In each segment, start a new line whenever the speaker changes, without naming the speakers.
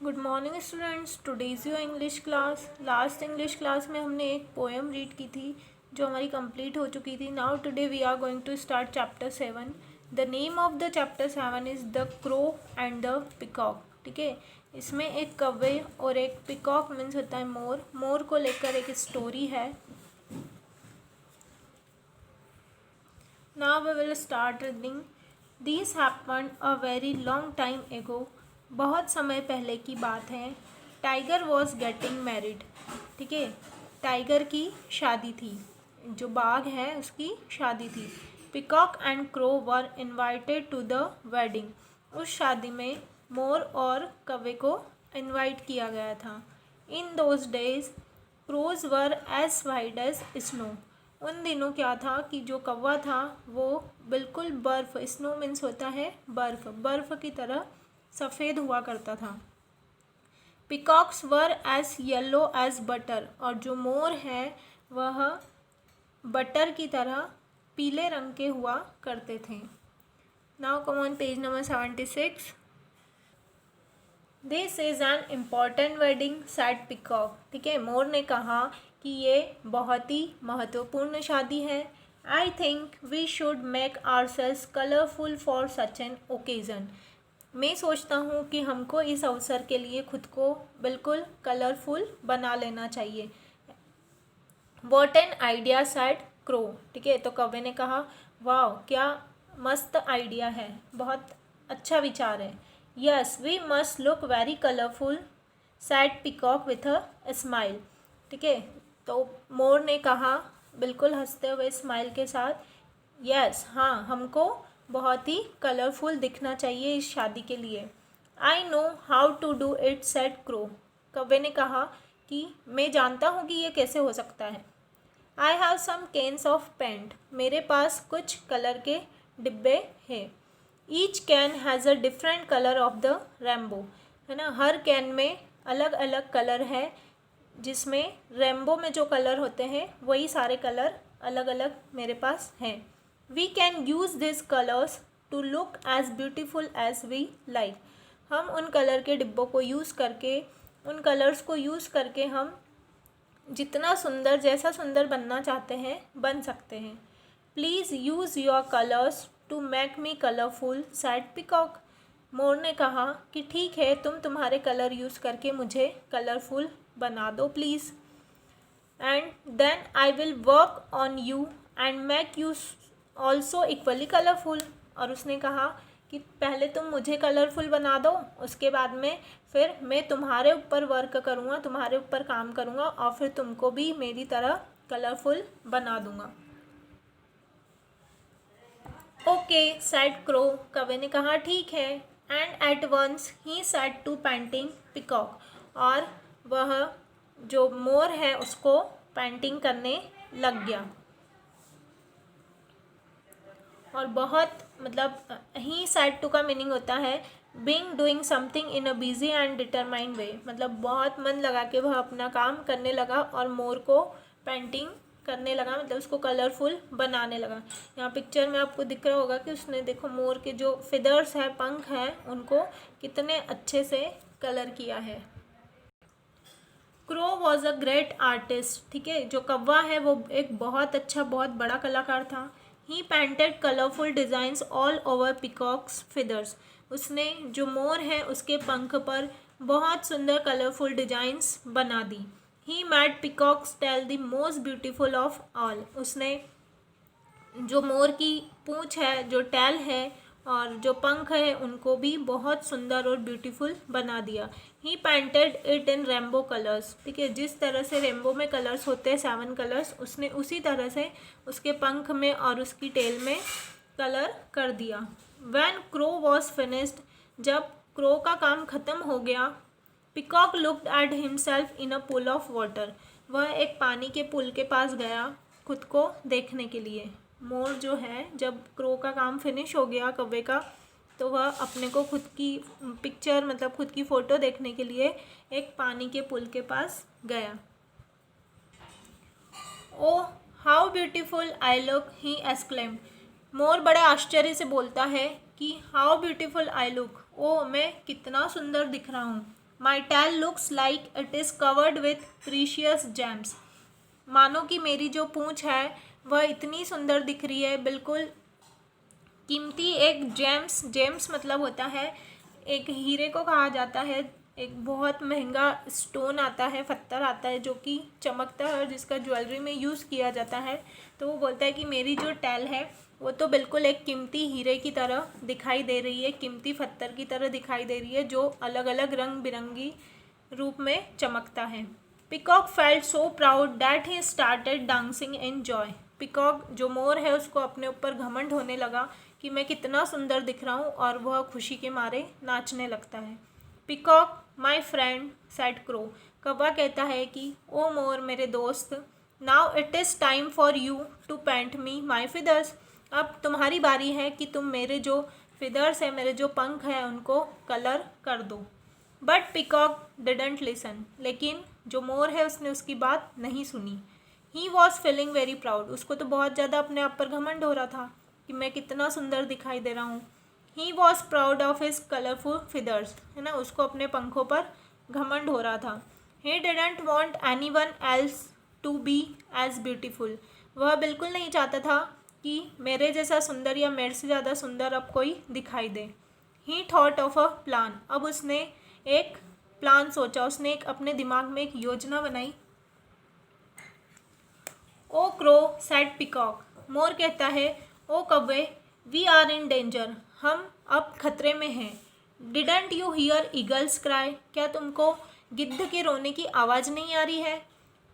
Good morning students. Today's your English class. Last English class में हमने एक poem read की थी जो हमारी कंप्लीट हो चुकी थी। Now today we are going to start chapter 7। The name of the chapter 7 is the crow and the peacock. ठीक है, इसमें एक कौवे और एक पिकॉक मीन्स होता है मोर। मोर को लेकर एक स्टोरी है। Now we will start reading. This happened a very long time ago. बहुत समय पहले की बात है। Tiger was getting married. ठीक है, टाइगर की शादी थी, जो बाघ है उसकी शादी थी। Peacock and crow were invited to the wedding. उस शादी में मोर और कौवे को इनवाइट किया गया था। In those days crows were as white as snow. उन दिनों क्या था कि जो कौवा था वो बिल्कुल बर्फ़, स्नो मीन्स होता है बर्फ़, बर्फ़ की तरह सफ़ेद हुआ करता था। Peacocks were as yellow as butter. और जो मोर है वह बटर की तरह पीले रंग के हुआ करते थे। Now come on page number 76। This is an important wedding sad peacock. ठीक है, मोर ने कहा कि ये बहुत ही महत्वपूर्ण शादी है। I think we should make ourselves colourful for such an occasion. मैं सोचता हूँ कि हमको इस अवसर के लिए खुद को बिल्कुल कलरफुल बना लेना चाहिए। What an idea sad crow. ठीक है, तो कौवे ने कहा वाह क्या मस्त आइडिया है, बहुत अच्छा विचार है। Yes we must look very colourful sad peacock with a smile. ठीक है, तो मोर ने कहा बिल्कुल हंसते हुए स्माइल के साथ, यस हाँ हमको बहुत ही कलरफुल दिखना चाहिए इस शादी के लिए। I know how to do it said crow. कौवे ने कहा कि मैं जानता हूँ कि ये कैसे हो सकता है। I have some cans of paint. मेरे पास कुछ कलर के डिब्बे हैं। Each can has a different colour of the rainbow. है ना, हर कैन में अलग अलग कलर है, जिसमें रेनबो में जो कलर होते हैं वही सारे कलर अलग अलग मेरे पास हैं। We can use this colours to look as beautiful as we like. हम उन कलर के डिब्बों को यूज़ करके, उन कलर्स को यूज़ करके हम जितना सुंदर, जैसा सुंदर बनना चाहते हैं बन सकते हैं। Please use your colours to make me colourful sad peacock. मोर ने कहा कि ठीक है, तुम तुम्हारे कलर यूज़ करके मुझे कलरफुल बना दो please. And then I will work on you and make you also equally colourful. और उसने कहा कि पहले तुम मुझे कलरफुल बना दो, उसके बाद में फिर मैं तुम्हारे ऊपर वर्क करूँगा, तुम्हारे ऊपर काम करूँगा और फिर तुमको भी मेरी तरह कलरफुल बना दूँगा। Okay said crow. कौवे ने कहा ठीक है। And at once he said to painting peacock. और वह जो मोर है उसको पेंटिंग करने लग गया। और बहुत मतलब ही सेड टू का मीनिंग होता है being doing something in a busy and determined way. मतलब बहुत मन लगा के वह अपना काम करने लगा और मोर को पेंटिंग करने लगा, मतलब उसको कलरफुल बनाने लगा। यहाँ पिक्चर में आपको दिख रहा होगा कि उसने देखो मोर के जो फिदर्स है, पंख हैं, उनको कितने अच्छे से कलर किया है। Crow was a great artist. ठीक है, जो कौवा है वो एक बहुत अच्छा, बहुत बड़ा कलाकार था। He painted colourful designs all over peacock's feathers. उसने जो मोर है उसके पंख पर बहुत सुंदर कलरफुल डिज़ाइंस बना दी। He made peacock's tail the most beautiful of all. उसने जो मोर की पूँछ है, जो टैल है और जो पंख है, उनको भी बहुत सुंदर और ब्यूटीफुल बना दिया। He painted it in rainbow colours. ठीक है, जिस तरह से रेनबो में कलर्स होते हैं 7 कलर्स, उसने उसी तरह से उसके पंख में और उसकी टेल में कलर कर दिया। When crow was finished. जब क्रो का काम ख़त्म हो गया। Peacock looked at himself in a pool of water. वह एक पानी के पुल के पास गया खुद को देखने के लिए। मोर जो है, जब क्रो का काम फिनिश हो गया कौवे का, तो वह अपने को खुद की पिक्चर, मतलब खुद की फ़ोटो देखने के लिए एक पानी के पुल के पास गया। Oh how beautiful I look, he exclaimed. मोर बड़े आश्चर्य से बोलता है कि how beautiful I look, oh मैं कितना सुंदर दिख रहा हूँ। My tail looks like it is covered with precious gems. मानो कि मेरी जो पूँछ है वह इतनी सुंदर दिख रही है, बिल्कुल कीमती एक जेम्स मतलब होता है एक हीरे को कहा जाता है, एक बहुत महंगा स्टोन आता है, पत्थर आता है जो कि चमकता है और जिसका ज्वेलरी में यूज़ किया जाता है। तो वो बोलता है कि मेरी जो टेल है वो तो बिल्कुल एक कीमती हीरे की तरह दिखाई दे रही है, कीमती पत्थर की तरह दिखाई दे रही है जो अलग अलग रंग बिरंगी रूप में चमकता है। Peacock felt so proud that he started dancing in joy. Peacock जो मोर है उसको अपने ऊपर घमंड होने लगा कि मैं कितना सुंदर दिख रहा हूँ, और वह खुशी के मारे नाचने लगता है। Peacock my friend said crow. कौवा कहता है कि ओ मोर मेरे दोस्त, now it is time for you to paint me my feathers. अब तुम्हारी बारी है कि तुम मेरे जो फिदर्स है, मेरे जो पंख हैं, उनको कलर कर दो। But peacock didn't listen. लेकिन जो मोर है उसने उसकी बात नहीं सुनी। He was feeling very proud. उसको तो बहुत ज़्यादा अपने आप पर घमंड हो रहा था कि मैं कितना सुंदर दिखाई दे रहा हूँ। He was proud of his colourful feathers, है ना, उसको अपने पंखों पर घमंड हो रहा था। He didn't want anyone else to be as beautiful. वह बिल्कुल नहीं चाहता था कि मेरे जैसा सुंदर या मेरे से ज़्यादा सुंदर अब कोई दिखाई दे। He thought of a plan. अब उसने एक प्लान सोचा, उसने एक अपने दिमाग में एक योजना बनाई। ओ क्रो सेड पिकॉक। मोर कहता है, ओ कौवे, वी आर इन डेंजर। हम अब खतरे में हैं। Didn't you here eagles cry. क्या तुमको गिद्ध के रोने की आवाज़ नहीं आ रही है,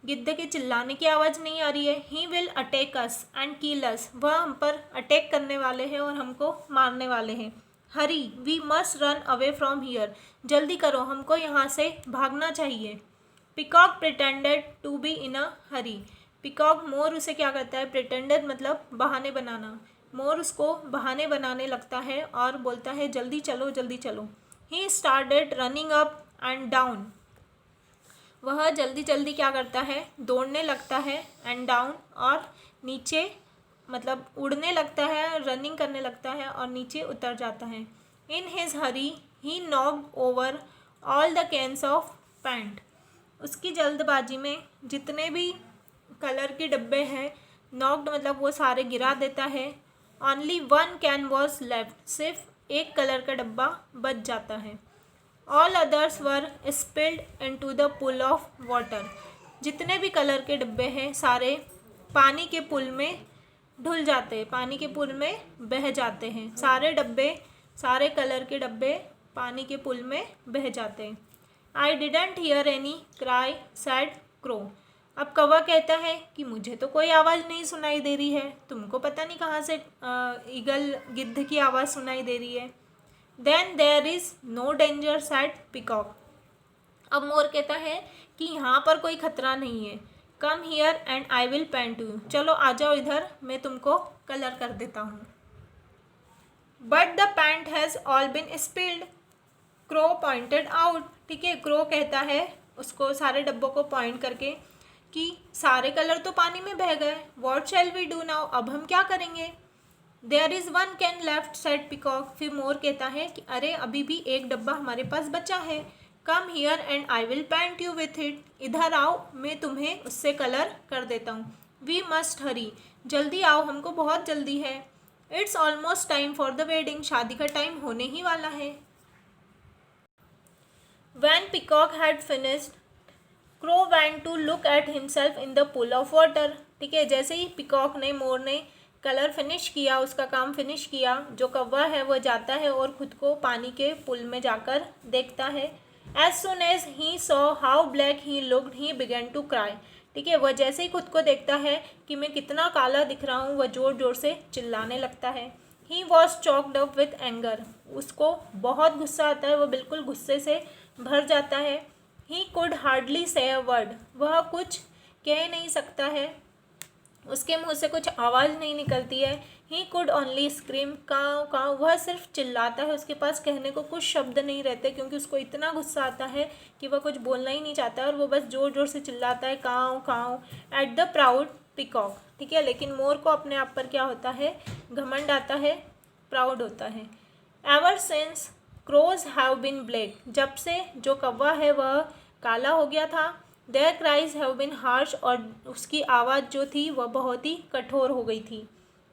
गिद्ध के चिल्लाने की आवाज़ नहीं आ रही है। He will attack us and kill us. वह हम पर अटैक करने वाले हैं और हमको मारने वाले हैं। Hurry we must run away from here. जल्दी करो, हमको यहाँ से भागना चाहिए। Peacock pretended to be in a hurry. Peacock मोर उसे क्या करता है, प्रिटेंडेड मतलब बहाने बनाना। मोर उसको बहाने बनाने लगता है और बोलता है जल्दी चलो जल्दी चलो। He started running up and down. वह जल्दी जल्दी क्या करता है, दौड़ने लगता है, एंड डाउन और नीचे मतलब उड़ने लगता है, रनिंग करने लगता है और नीचे उतर जाता है। In his hurry he knocked over all the cans of paint. उसकी जल्दबाजी में जितने भी कलर के डब्बे हैं, नॉक्ड मतलब वो सारे गिरा देता है। Only one can was left. सिर्फ एक कलर का डब्बा बच जाता है। All others were spilled into the pool of water. जितने भी कलर के डब्बे हैं सारे पानी के पुल में धुल जाते हैं, पानी के पुल में बह जाते हैं। सारे डब्बे, सारे कलर के डब्बे पानी के पुल में बह जाते हैं। I didn't here any cry sad crow. अब कौवा कहता है कि मुझे तो कोई आवाज़ नहीं सुनाई दे रही है, तुमको पता नहीं कहाँ से ईगल गिद्ध की आवाज़ सुनाई दे रही है। Then there is no danger said peacock. अब मोर कहता है कि यहाँ पर कोई खतरा नहीं है। Come here and I will paint you. चलो आ जाओ इधर, मैं तुमको कलर कर देता हूँ। But the paint has all been spilled, crow pointed out. ठीक है, क्रो कहता है उसको सारे डब्बों को पॉइंट करके कि सारे कलर तो पानी में बह गए। What shall we do now. अब हम क्या करेंगे। There is one can left said peacock. फिर मोर कहता है कि अरे अभी भी एक डब्बा हमारे पास बचा है। Come here and I will paint you with it. इधर आओ, मैं तुम्हें उससे कलर कर देता हूँ। We must hurry. जल्दी आओ, हमको बहुत जल्दी है। It's almost time for the wedding. शादी का टाइम होने ही वाला है। When Peacock had finished, Crow went to look at himself in the pool of water. ठीक है, जैसे ही पिकॉक ने, मोर ने कलर फिनिश किया, उसका काम फिनिश किया, जो कौवा है वह जाता है और खुद को पानी के पुल में जाकर देखता है। As soon as he saw how black he looked, he began to cry. ठीक है, वह जैसे ही खुद को देखता है कि मैं कितना काला दिख रहा हूँ, वह ज़ोर ज़ोर से चिल्लाने लगता है। He was choked up with anger. उसको बहुत गुस्सा आता है, वह बिल्कुल गुस्से से भर जाता है। He could hardly say a word. वह कुछ कह नहीं सकता है, उसके मुंह से कुछ आवाज़ नहीं निकलती है। He could only scream काव काव। वह सिर्फ चिल्लाता है, उसके पास कहने को कुछ शब्द नहीं रहते क्योंकि उसको इतना गुस्सा आता है कि वह कुछ बोलना ही नहीं चाहता है और वो बस ज़ोर ज़ोर से चिल्लाता है काव काव एट द प्राउड पिकॉक। ठीक है, लेकिन मोर को अपने आप पर क्या होता है, घमंड आता है, प्राउड होता है। Ever since crows have been black, जब से जो कौवा है वह काला हो गया था। Their cries have been harsh, और उसकी आवाज़ जो थी वह बहुत ही कठोर हो गई थी।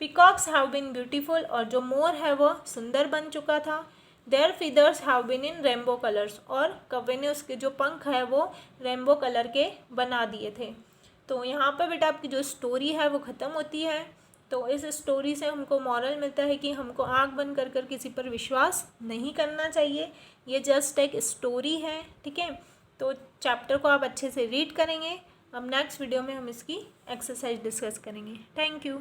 पिकॉक्स हैव बीन ब्यूटीफुल, और जो मोर है वह सुंदर बन चुका था। Their feathers have been in rainbow colours, और कौवे ने उसके जो पंख है वो रेनबो कलर के बना दिए थे। तो यहाँ पर बेटा आपकी जो स्टोरी है वो ख़त्म होती है। तो इस स्टोरी से हमको मॉरल मिलता है कि हमको आँख बंद कर कर किसी पर विश्वास नहीं करना चाहिए। ये जस्ट एक स्टोरी है, ठीक है। तो चैप्टर को आप अच्छे से रीड करेंगे। अब नेक्स्ट वीडियो में हम इसकी एक्सरसाइज डिस्कस करेंगे। Thank you.